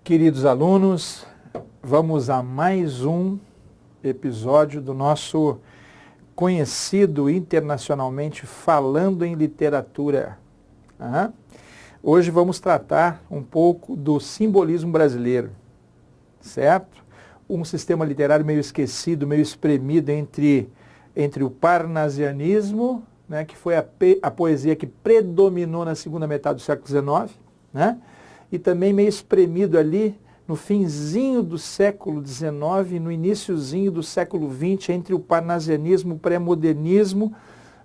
Queridos alunos, vamos a mais um episódio do nosso conhecido internacionalmente Falando em Literatura. Hoje vamos tratar um pouco do simbolismo brasileiro, certo? Um sistema literário meio esquecido, meio espremido entre o parnasianismo, né, que foi a poesia que predominou na segunda metade do século XIX, né? E também meio espremido ali no finzinho do século XIX e no iniciozinho do século XX, entre o parnasianismo e o pré-modernismo,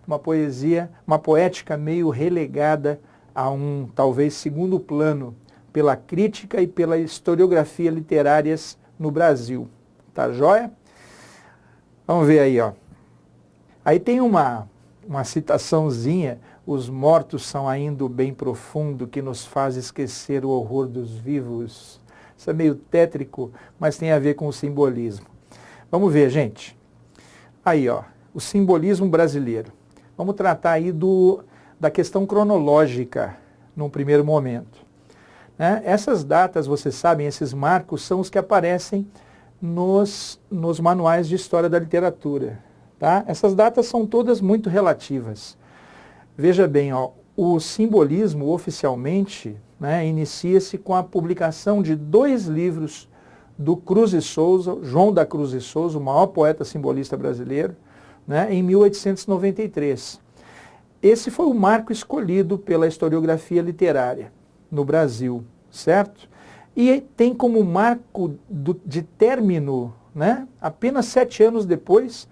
uma poética meio relegada a um, talvez, segundo plano pela crítica e pela historiografia literárias no Brasil. Tá joia? Vamos ver aí, ó. Aí tem uma citaçãozinha: os mortos são ainda o bem profundo que nos faz esquecer o horror dos vivos. Isso é meio tétrico, mas tem a ver com o simbolismo. Vamos ver, gente. Aí, ó, o simbolismo brasileiro. Vamos tratar aí da questão cronológica num primeiro momento, né? Essas datas, vocês sabem, esses marcos são os que aparecem nos manuais de história da literatura, tá? Essas datas são todas muito relativas. Veja bem, ó, o simbolismo oficialmente, né, inicia-se com a publicação de 2 livros do Cruz e Souza, João da Cruz e Souza, o maior poeta simbolista brasileiro, né, em 1893. Esse foi o marco escolhido pela historiografia literária no Brasil, certo? E tem como marco de término, né, apenas 7 anos depois,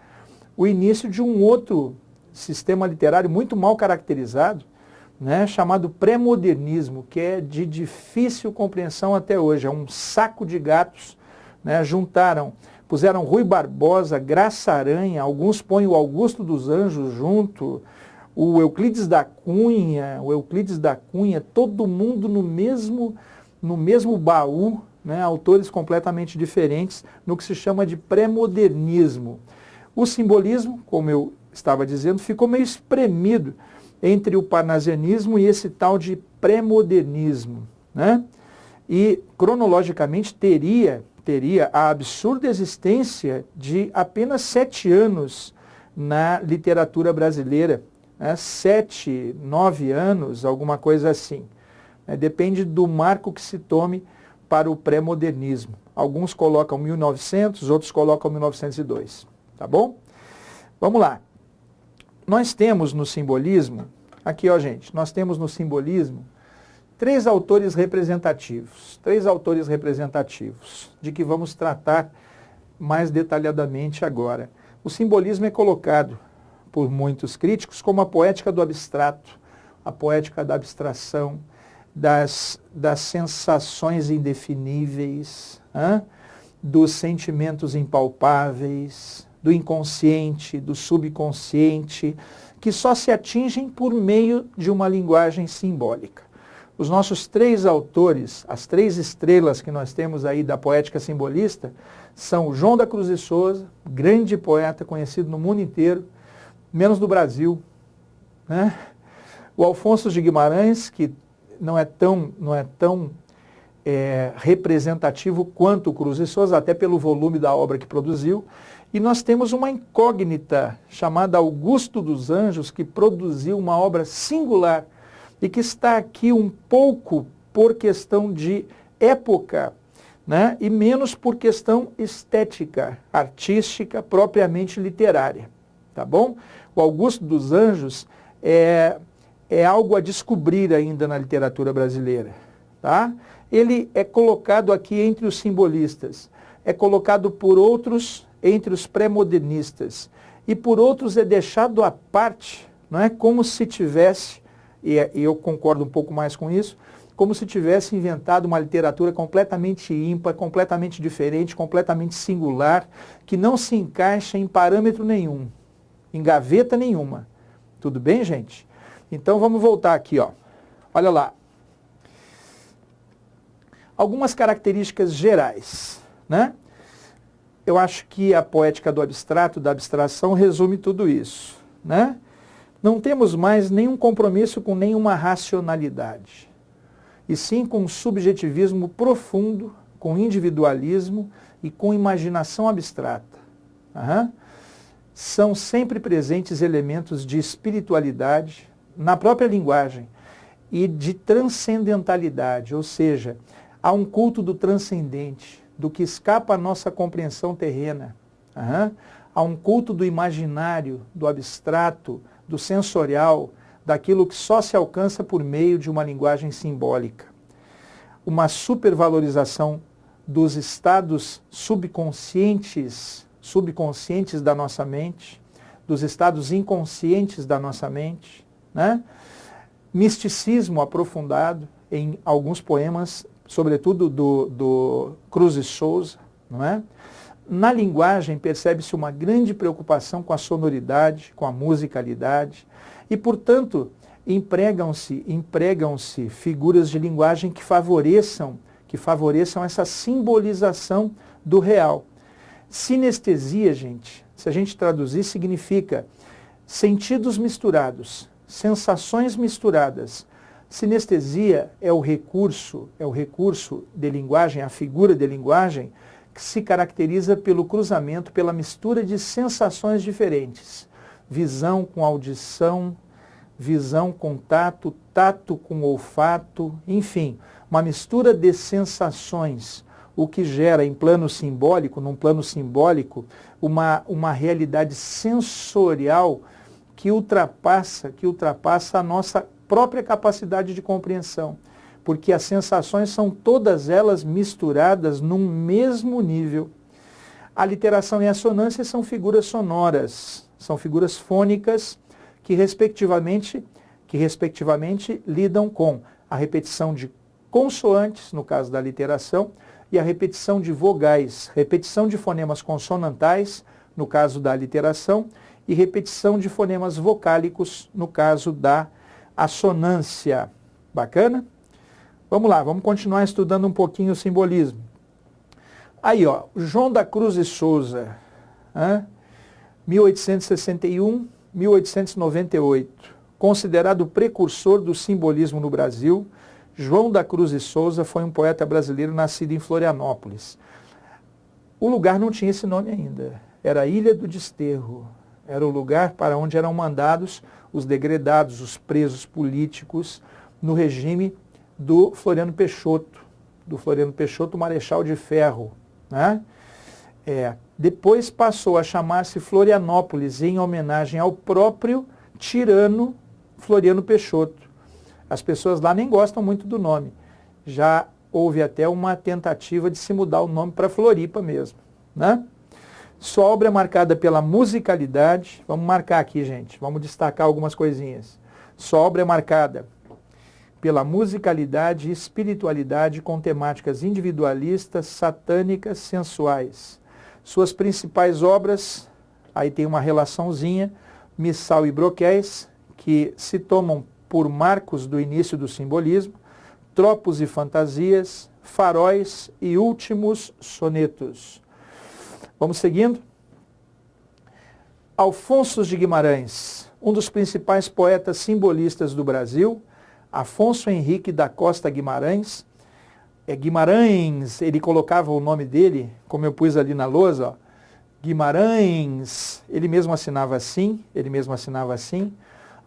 o início de um outro sistema literário muito mal caracterizado, né, chamado pré-modernismo, que é de difícil compreensão até hoje. É um saco de gatos, né? Puseram Rui Barbosa, Graça Aranha, alguns põem o Augusto dos Anjos junto, o Euclides da Cunha, todo mundo no mesmo baú, né? Autores completamente diferentes, no que se chama de pré-modernismo. O simbolismo, como eu estava dizendo, ficou meio espremido entre o parnasianismo e esse tal de pré-modernismo, né? E, cronologicamente, teria a absurda existência de apenas 7 anos na literatura brasileira, né? 7, 9 anos, alguma coisa assim. Depende do marco que se tome para o pré-modernismo. Alguns colocam 1900, outros colocam 1902. Tá bom? Vamos lá. Nós temos no simbolismo, aqui ó gente, nós temos no simbolismo 3 autores representativos, de que vamos tratar mais detalhadamente agora. O simbolismo é colocado por muitos críticos como a poética do abstrato, a poética da abstração, das sensações indefiníveis, dos sentimentos impalpáveis, do inconsciente, do subconsciente, que só se atingem por meio de uma linguagem simbólica. Os nossos 3 autores, as 3 estrelas que nós temos aí da poética simbolista, são o João da Cruz e Souza, grande poeta conhecido no mundo inteiro, menos no Brasil, né? O Alfonso de Guimarães, que não é tão representativo quanto o Cruz e Souza, até pelo volume da obra que produziu. E nós temos uma incógnita chamada Augusto dos Anjos, que produziu uma obra singular e que está aqui um pouco por questão de época, né, e menos por questão estética, artística, propriamente literária. Tá bom? O Augusto dos Anjos é algo a descobrir ainda na literatura brasileira. Tá? Ele é colocado aqui entre os simbolistas, é colocado por outros entre os pré-modernistas, e por outros é deixado à parte, não é? Como se tivesse, e eu concordo um pouco mais com isso, como se tivesse inventado uma literatura completamente ímpar, completamente diferente, completamente singular, que não se encaixa em parâmetro nenhum, em gaveta nenhuma. Tudo bem, gente? Então vamos voltar aqui, ó. Olha lá. Algumas características gerais, né? Eu acho que a poética do abstrato, da abstração, resume tudo isso, né? Não temos mais nenhum compromisso com nenhuma racionalidade. e sim com subjetivismo profundo, com individualismo e com imaginação abstrata. São sempre presentes elementos de espiritualidade na própria linguagem e de transcendentalidade, ou seja, há um culto do transcendente, do que escapa à nossa compreensão terrena. Há um culto do imaginário, do abstrato, do sensorial, daquilo que só se alcança por meio de uma linguagem simbólica. Uma supervalorização dos estados subconscientes da nossa mente, dos estados inconscientes da nossa mente, né? Misticismo aprofundado em alguns poemas, sobretudo do Cruz e Souza, não é? Na linguagem percebe-se uma grande preocupação com a sonoridade, com a musicalidade, e, portanto, empregam-se figuras de linguagem que favoreçam essa simbolização do real. Sinestesia, gente, se a gente traduzir, significa sentidos misturados, sensações misturadas. Sinestesia é o recurso de linguagem, a figura de linguagem, que se caracteriza pelo cruzamento, pela mistura de sensações diferentes. Visão com audição, visão com tato, tato com olfato, enfim, uma mistura de sensações, o que gera num plano simbólico, uma realidade sensorial que ultrapassa a nossa própria capacidade de compreensão, porque as sensações são todas elas misturadas num mesmo nível. A literação e a assonância são figuras sonoras, são figuras fônicas que respectivamente lidam com a repetição de consoantes, no caso da literação, e a repetição de vogais, repetição de fonemas consonantais, no caso da literação, e repetição de fonemas vocálicos, no caso da assonância. Bacana? Vamos lá, vamos continuar estudando um pouquinho o simbolismo. Aí, ó, João da Cruz e Souza, 1861, 1898, considerado o precursor do simbolismo no Brasil, João da Cruz e Souza foi um poeta brasileiro nascido em Florianópolis. O lugar não tinha esse nome ainda, era Ilha do Desterro, era o lugar para onde eram mandados os degredados, os presos políticos, no regime do Floriano Peixoto, Marechal de Ferro, né? Depois passou a chamar-se Florianópolis, em homenagem ao próprio tirano Floriano Peixoto. As pessoas lá nem gostam muito do nome. Já houve até uma tentativa de se mudar o nome para Floripa mesmo, né? Sua obra é marcada pela musicalidade. Vamos marcar aqui, gente. Vamos destacar algumas coisinhas. Sua obra é marcada pela musicalidade e espiritualidade com temáticas individualistas, satânicas, sensuais. Suas principais obras, aí tem uma relaçãozinha, Missal e Broquéis, que se tomam por marcos do início do simbolismo, Tropos e Fantasias, Faróis e Últimos Sonetos. Vamos seguindo? Afonso de Guimarães, um dos principais poetas simbolistas do Brasil, Afonso Henrique da Costa Guimarães. Guimarães, ele colocava o nome dele, como eu pus ali na lousa, ó, Guimarães, ele mesmo assinava assim.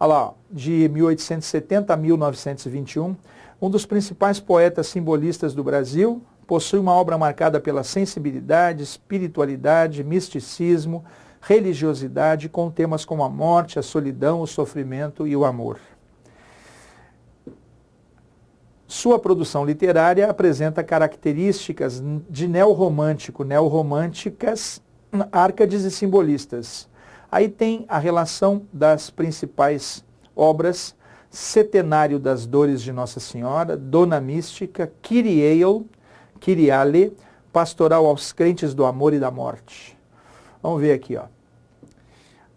Olha lá, ó, de 1870 a 1921, um dos principais poetas simbolistas do Brasil, possui uma obra marcada pela sensibilidade, espiritualidade, misticismo, religiosidade, com temas como a morte, a solidão, o sofrimento e o amor. Sua produção literária apresenta características de neorromânticas, árcades e simbolistas. Aí tem a relação das principais obras: Setenário das Dores de Nossa Senhora, Dona Mística, Kyriale, Pastoral aos Crentes do Amor e da Morte. Vamos ver aqui, ó.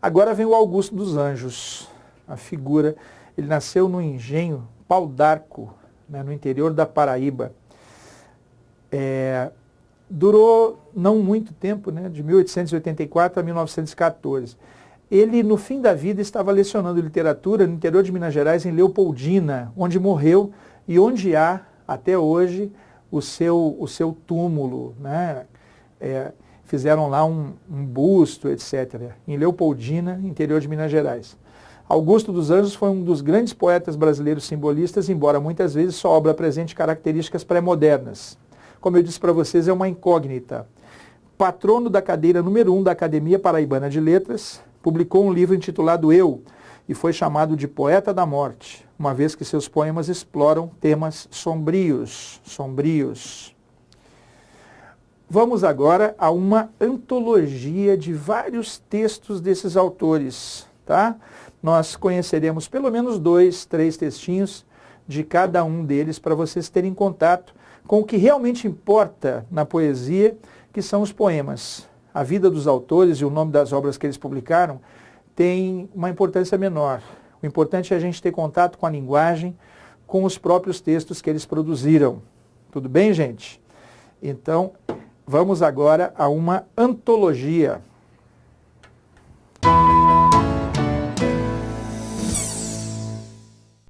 Agora vem o Augusto dos Anjos, a figura. Ele nasceu no engenho Pau d'Arco, né, no interior da Paraíba. Durou não muito tempo, né, de 1884 a 1914. Ele, no fim da vida, estava lecionando literatura no interior de Minas Gerais, em Leopoldina, onde morreu e onde há até hoje o seu túmulo, né? Fizeram lá um busto, etc., em Leopoldina, interior de Minas Gerais. Augusto dos Anjos foi um dos grandes poetas brasileiros simbolistas, embora muitas vezes sua obra apresente características pré-modernas. Como eu disse para vocês, é uma incógnita. Patrono da cadeira número 1 da Academia Paraibana de Letras, publicou um livro intitulado Eu, e foi chamado de Poeta da Morte, uma vez que seus poemas exploram temas sombrios. Vamos agora a uma antologia de vários textos desses autores, tá? Nós conheceremos pelo menos 2, 3 textinhos de cada um deles para vocês terem contato com o que realmente importa na poesia, que são os poemas. A vida dos autores e o nome das obras que eles publicaram tem uma importância menor. O importante é a gente ter contato com a linguagem, com os próprios textos que eles produziram. Tudo bem, gente? Então, vamos agora a uma antologia.